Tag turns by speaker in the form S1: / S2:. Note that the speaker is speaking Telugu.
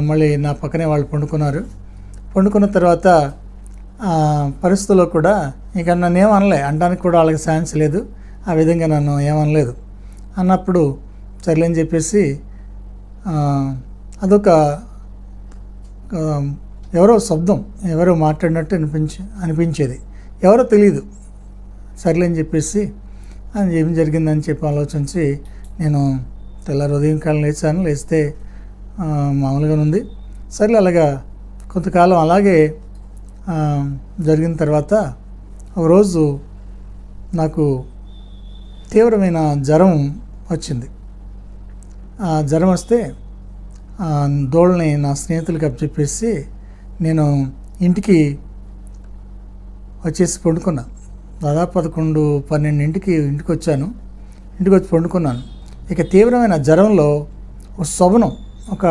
S1: మళ్ళీ నా పక్కనే వాళ్ళు పండుకున్నారు. పండుకున్న తర్వాత పరిస్థితుల్లో కూడా ఇక నన్ను ఏమనలే, అనడానికి కూడా వాళ్ళకి ఛాన్స్ లేదు. ఆ విధంగా నన్ను ఏమనలేదు. అన్నప్పుడు సర్లేని చెప్పేసి అదొక ఎవరో శబ్దం, ఎవరో మాట్లాడినట్టు అనిపించేది. ఎవరో తెలియదు. సర్లేని చెప్పేసి ఏం జరిగిందని చెప్పి ఆలోచించి నేను తెల్లారి ఉదయం కాలం లేచాను. లేస్తే మామూలుగా ఉంది. సర్లే అలాగా కొంతకాలం అలాగే జరిగిన తర్వాత ఒకరోజు నాకు తీవ్రమైన జ్వరం వచ్చింది. ఆ జ్వరం వస్తే దోళ్ళని నా స్నేహితులకి అప్పచెప్పేసి నేను ఇంటికి వచ్చేసి పండుకున్నా. దాదాపు 11-12 ఇంటికి వచ్చాను. ఇంటికి వచ్చి పండుకున్నాను. ఇక తీవ్రమైన జ్వరంలో ఒక శోభనం, ఒక